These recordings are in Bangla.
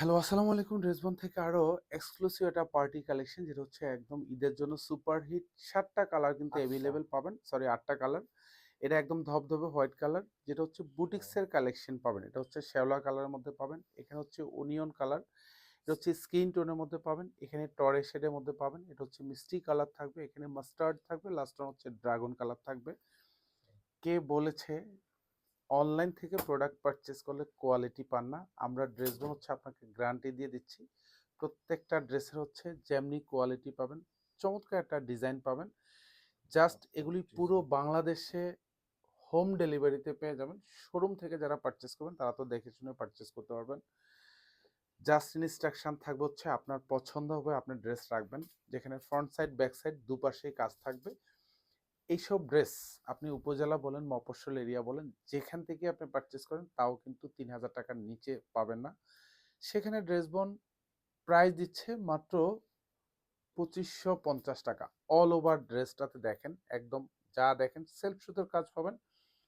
হ্যালো, আসসালামু আলাইকুম। ড্রেসবন থেকে আরো এক্সক্লুসিভ একটা পার্টি কালেকশন যেটা হচ্ছে একদম ঈদের জন্য সুপার হিট। ৭ টা কালার কিন্তু আচ্ছা। এভেইলেবল পাবেন। সরি ৮ টা কালার। এটা একদম ধবধবে হোয়াইট কালার যেটা হচ্ছে হুম, বুটিক্সের কালেকশন পাবেন। এটা হচ্ছে শ্যাওলা কালারের মধ্যে পাবেন। এখানে হচ্ছে ওনিয়ন কালার। এটা হচ্ছে স্কিন টোনের মধ্যে পাবেন। এখানে টরে শেডের মধ্যে পাবেন। এটা হচ্ছে মিষ্টি কালার থাকবে। এখানে মাস্টার্ড থাকবে। লাস্ট ওয়ান হচ্ছে ড্রাগন কালার থাকবে। কে বলেছে অনলাইন থেকে প্রোডাক্ট পারচেজ করলে কোয়ালিটি পান না? আমরা ড্রেসগুলো হচ্ছে আপনাকে গ্যারান্টি দিয়ে দিচ্ছি। প্রত্যেকটা ড্রেসের হচ্ছে যেমনি কোয়ালিটি পাবেন, চমৎকার একটা ডিজাইন পাবেন। জাস্ট আচ্ছা এগুলি পুরো ডিজাইন। বাংলাদেশে হোম ডেলিভারিতে পেয়ে যাবেন। শোরুম থেকে যারা পারচেজ করবেন তারা তো দেখে শুনে পারচেজ করতে পারবেন। জাস্ট ইনস্ট্রাকশন থাকবে হচ্ছে আপনার পছন্দ হবে আপনি ড্রেস রাখবেন। যেখানে ফ্রন্ট সাইড, ব্যাক সাইড দুপাশেই কাজ থাকবে। এইসব ড্রেস আপনি উপজেলা বলেন, মফস্বল এরিয়া বলেন, যেখান থেকে আপনি পারচেজ করেন তাও কিন্তু ৩,০০০ টাকার নিচে পাবেন না। সেখানে ড্রেসবন প্রাইস দিচ্ছে মাত্র ২৫৫০ টাকা। অল ওভার ড্রেসটাতে দেখেন একদম যা দেখেন সেলফ সুতোর কাজ পাবেন।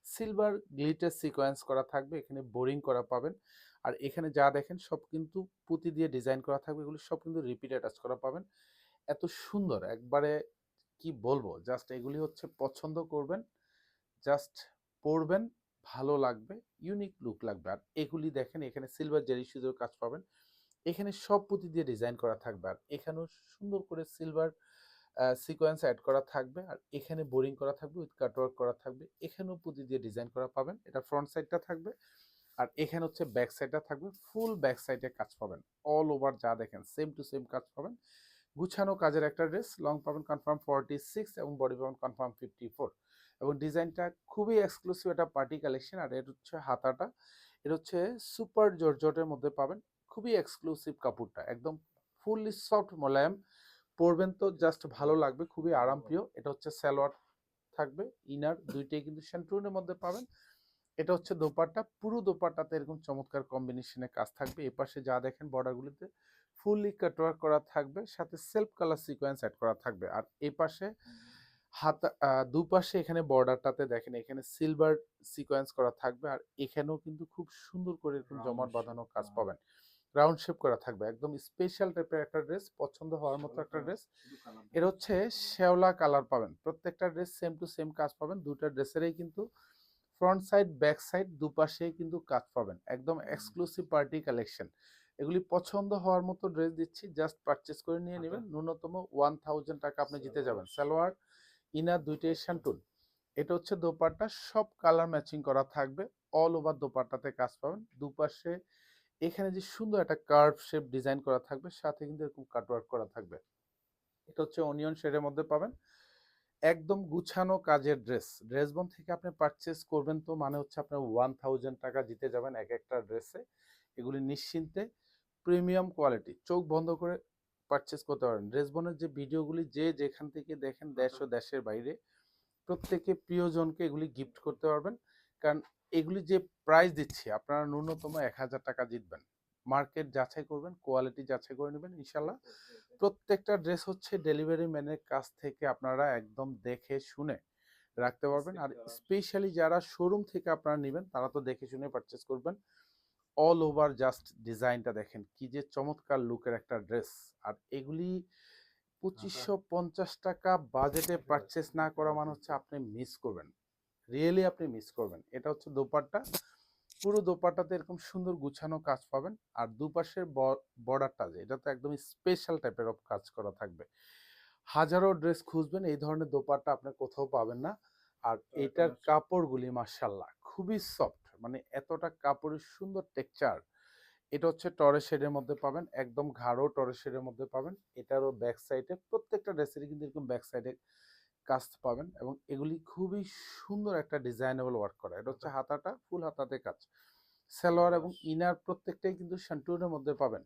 সিলভার গ্লিটার সিকোয়েন্স করা থাকবে, এখানে বোরিং করা পাবেন। আর এখানে যা দেখেন সব কিন্তু পুঁতি দিয়ে ডিজাইন করা থাকবে, এগুলো সব কিন্তু রিপিট অ্যাটাচ করা পাবেন। এত সুন্দর একবারে কি বলবো, জাস্ট এগুলি হচ্ছে পছন্দ করবেন, জাস্ট পড়বেন, ভালো লাগবে, ইউনিক লুক লাগবে। আর এগুলি দেখেন এখানে সিলভার জারি সুতোর কাজ পাবেন। এখানে সব পুঁতি দিয়ে ডিজাইন করা থাকবে। আর এখানেও সুন্দর করে সিলভার সিকোয়েন্স অ্যাড করা থাকবে। আর এখানে বোরিং করা থাকবে, উইথ কাটওয়ার্ক করা থাকবে। এখানেও পুঁতি দিয়ে ডিজাইন করা পাবেন। এটা ফ্রন্ট সাইডটা থাকবে। আর এখানে হচ্ছে ব্যাক সাইডটা থাকবে। ফুল ব্যাক সাইডে কাজ পাবেন। অল ওভার যা দেখেন সেম টু সেম কাজ পাবেন। গুছানো কাজের একটা ড্রেস। লং পাবেন কনফার্ম 46 এবং বডি পাবেন কনফার্ম 54। এবং ডিজাইনটা খুবই এক্সক্লুসিভ একটা পার্টি কালেকশন। আর এটা হচ্ছে হাতাটা, এটা হচ্ছে সুপার জর্জটের মধ্যে পাবেন। খুবই এক্সক্লুসিভ কাপড়টা, একদম ফুললি সফট মোলায়েম। পরবেন তো জাস্ট ভালো লাগবে, খুবই আরামপ্রিয়। এটা হচ্ছে সালোয়ার থাকবে, ইনার দুইটাই কিন্তু সেন্টুনের মধ্যে পাবেন। এটা হচ্ছে দোপাট্টা, পুরো দোপাট্টাতে এরকম চমৎকার কম্বিনেশনে কাজ থাকবে। এপাশে যা দেখেন বর্ডারগুলিতে ফুললি কাটওয়ার্ক করা থাকবে, সাথে সেলফ কালার সিকোয়েন্স অ্যাড করা থাকবে। আর এপাশে হাতা দুপাশে এখানে বর্ডারটাতে দেখেন এখানে সিলভার সিকোয়েন্স করা থাকবে। আর এখানেও কিন্তু খুব সুন্দর করে এরকম রাউন্ড জমাট শেপ। বাঁধানো কাজ হ্যাঁ, পাবেন। রাউন্ড শেপ করা থাকবে, একদম স্পেশাল টাইপের একটা ড্রেস, পছন্দ হওয়ার মতো শ্যাওলা একটা কালার, ড্রেস। শুধু কালার এর দেখাচ্ছি হচ্ছে আপনাকে। শ্যাওলা কালার পাবেন। প্রত্যেকটা ড্রেস সেম টু সেম কাজ পাবেন। দুটা ড্রেসেরই কিন্তু ফ্রন্ট সাইড, ব্যাক সাইড দুপাশেই কিন্তু কাজ পাবেন। একদম হুম, এক্সক্লুসিভ পার্টি কালেকশন। এগুলি পছন্দ হওয়ার মতো ড্রেস দিচ্ছি, জাস্ট পারচেজ করে নিয়ে হাতা নেবেন। ন্যূনতম 1000 টাকা আপনি জিতে সালোয়ার যাবেন। সালোয়ার, ইনার দুইটাই শান্টুন। এটা হচ্ছে দোপাট্টা, সব কালার ম্যাচিং করা থাকবে। অল ওভার দোপাট্টাতে কাজ পাবেন। দুপাশে এখানে যে সুন্দর একটা কার্ভ শেপ ডিজাইন করা থাকবে, সাথে কিন্তু এরকম কাটওয়ার্ক করা থাকবে। এটা হচ্ছে অনিয়ন শেডের মধ্যে পাবেন। একদম গুছানো কাজের ড্রেস। ড্রেসবন থেকে আপনি পারচেজ করবেন তো মানে হচ্ছে আপনার 1000 টাকা জিতে যাবেন এক একটা ড্রেসে। এগুলি নিশ্চিন্তে প্রিমিয়াম কোয়ালিটি, চোখ বন্ধ করে পারচেজ করতে পারেন। ড্রেসবনের যে ভিডিওগুলি যে যেখান থেকে দেখেন দেশ হাতা। ও দেশের বাইরে, প্রত্যেকে প্রিয়জনকে এগুলি গিফট করতে পারবেন। কারণ এগুলি যে প্রাইস দিচ্ছি আপনারা ন্যূনতম ১,০০০ টাকা জিতবেন। মার্কেট যাচাই করবেন, কোয়ালিটি যাচাই করে নেবেন ইনশাল্লাহ। প্রত্যেকটা ড্রেস হচ্ছে ডেলিভারি ম্যানের কাছ থেকে আপনারা একদম দেখে শুনে রাখতে পারবেন। আর স্পেশালি যারা শোরুম থেকে আপনারা নেবেন তারা তো দেখে শুনে পারচেস করবেন। অল ওভার জাস্ট ডিজাইনটা দেখেন কি যে চমৎকার লুকের একটা ড্রেস। আর এগুলি হাতা ২৫৫০ টাকা বাজেটে থেকে পারচেস যাচ্ছে না করা কালার মানে দিয়ে হচ্ছে দিই। আপনি মিস করবেন। রিয়েলি আপনি মিস করবেন। এটা হচ্ছে দোপাট্টা। পুরো দোপাট্টাতে এরকম সুন্দর গুছানো কাজ পাবেন। আর দুপাশের বর্ডারটা যে এটা তো একদম স্পেশাল টাইপের অফ কাজ করা থাকবে। হাজারো ড্রেস খুঁজবেন এই ধরনের দোপাট্টা আপনি কোথাও পাবেন না। আর কালার এটার কালার শেড। কাপড়গুলি মাশাআল্লাহ খুবই সফট, মানে এতটা কাপড়ের সুন্দর টেক্সচার। এটা হচ্ছে টরে শেডের মধ্যে পাবেন, একদম গাঢ় টরে শেডের মধ্যে পাবেন। এটারও ব্যাক সাইডে প্রত্যেকটা ড্রেসেরই কিন্তু এরকম ব্যাক সাইডে কাজ পাবেন। এবং এগুলি খুবই সুন্দর একটা ডিজাইনেবল ওয়ার্ক করা। এটা হচ্ছে হাতা হাতাটা, ফুল হাতাতে কাজ। সালোয়ার এবং সালোয়ার। ইনার প্রত্যেকটাই কিন্তু শান্টুনের মধ্যে পাবেন।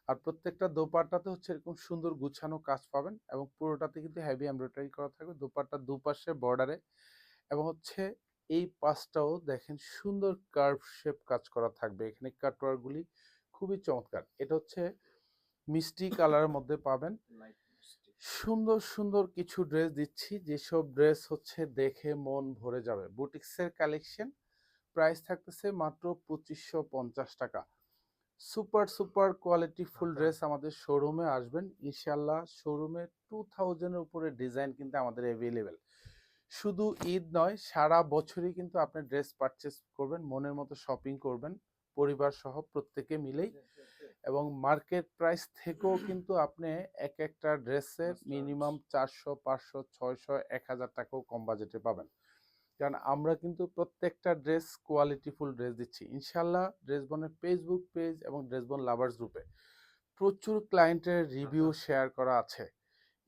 আর প্রত্যেকটা দোপাট্টাতে হচ্ছে এরকম সুন্দর গুছানো কাজ পাবেন এবং পুরোটাতে কিন্তু হেভি এমব্রয়ডারি করা থাকবে দোপাট্টার দুপাশে বর্ডারে। এবং হচ্ছে এই পাশটাও দেখেন সুন্দর কার্ভ শেপ কাজ করা থাকবে। এখানে কাটওয়ার্কগুলি খুবই চমৎকার। এটা হচ্ছে মিষ্টি কালারের মধ্যে পাবেন। লাইট মিষ্টি। সুন্দর সুন্দর কিছু ড্রেস দিচ্ছি, যেসব ড্রেস হচ্ছে দেখে মন ভরে যাবে। বুটিক্সের কালেকশন, প্রাইস থাকতেছে মাত্র ২৫৫০ টাকা। সুপার কোয়ালিটি ফুল আচ্ছা। ড্রেস আমাদের শোরুমে আসবেন ইনশাল্লাহ। শোরুমে 2000-এর উপরে ডিজাইন কিন্তু আমাদের অ্যাভেলেবেল। শুধু ঈদ নয়, সারা বছরই কিন্তু আপনি ড্রেস পারচেস করবেন, মনের মতো শপিং করবেন পরিবার সহ প্রত্যেকে মিলেই। এবং মার্কেট প্রাইস থেকেও কিন্তু আপনি এক একটা ড্রেসের মিনিমাম 400, 500, 600, 1000 টাকাও কম বাজেটে পাবেন। কারণ আমরা কিন্তু প্রত্যেকটা ড্রেস কোয়ালিটিফুল ড্রেস দিচ্ছি ইনশাল্লাহ। ড্রেসবনের ফেসবুক পেজ এবং ড্রেসবন লাভার্স গ্রুপে প্রচুর ক্লায়েন্টের রিভিউ আচ্ছা। শেয়ার করা আছে।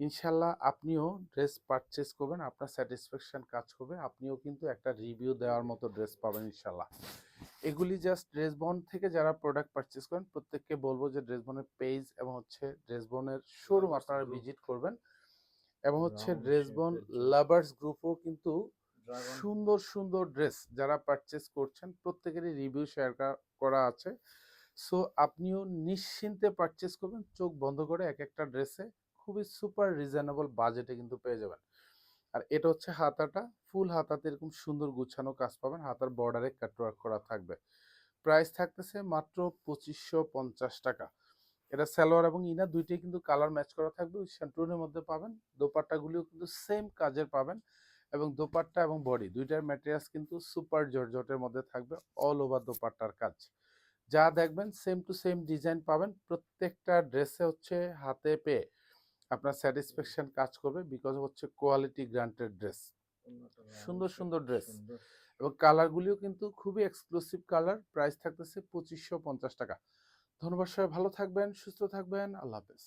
ইনশাল্লাহ আপনিও ড্রেস পারচেস করবেন, আপনার স্যাটিসফ্যাকশন কাজ করবে, আপনিও কিন্তু একটা রিভিউ দেওয়ার মতো ড্রেস পাবেন ইনশাল্লাহ। এগুলি জাস্ট ড্রেসবন থেকে যারা প্রোডাক্ট পারচেস করেন প্রত্যেককে বলবো যে ড্রেসবনের পেজ এবং হচ্ছে ড্রেসবনের শোরুম লাভার্স আপনারা গ্রুপ, ভিজিট করবেন। এবং হচ্ছে রাউন্ড ড্রেসবন শেপের যে লাভার্স গ্রুপও কিন্তু ড্রাগন। সুন্দর সুন্দর ড্রেস যারা পারচেস করছেন প্রত্যেকেরই রিভিউ শেয়ার করা আছে। সো আপনিও নিশ্চিন্তে পারচেস করবেন, চোখ বন্ধ করে এক একটা ড্রেসে খুবই সুপার রিজনেবল বাজেটে কিন্তু পেয়ে যাবেন। আর এটা হচ্ছে হাতাটা, ফুল হাতাতে এরকম সুন্দর গুছানো কাজ পাবেন, হাতার বর্ডারে কাটওয়ার্ক করা থাকবে। প্রাইস থাকতেছে মাত্র 2550 টাকা। এটা সালোয়ার এবং ইনা দুইটাই কিন্তু কালার ম্যাচ করা থাকবে, ওই শ্যান্টুনের মধ্যে পাবেন। দোপাট্টাগুলিও কিন্তু সেম কাজের পাবেন এবং দোপাট্টা এবং বডি দুইটার ম্যাটেরিয়ালস কিন্তু সুপার জর্জটের মধ্যে থাকবে, অল ওভার দোপাট্টার কাজ। যা দেখবেন সেম টু সেম ডিজাইন পাবেন প্রত্যেকটা ড্রেসে। হচ্ছে হাতে পেয়ে আপনার স্যাটিসফ্যাকশন কাজ করবে, বিকজ হচ্ছে কোয়ালিটি গ্রান্টেড ড্রেস, উন্নত রাউন্ড সুন্দর সুন্দর শেপের ড্রেস। সুন্দর। এবং কালারগুলিও কিন্তু খুবই এক্সক্লুসিভ কালার। প্রাইস থাকতেছে 2550 টাকা। ধন্যবাদ, সবাই ভালো থাকবেন, সুস্থ থাকবেন, আল্লাহ হাফেজ।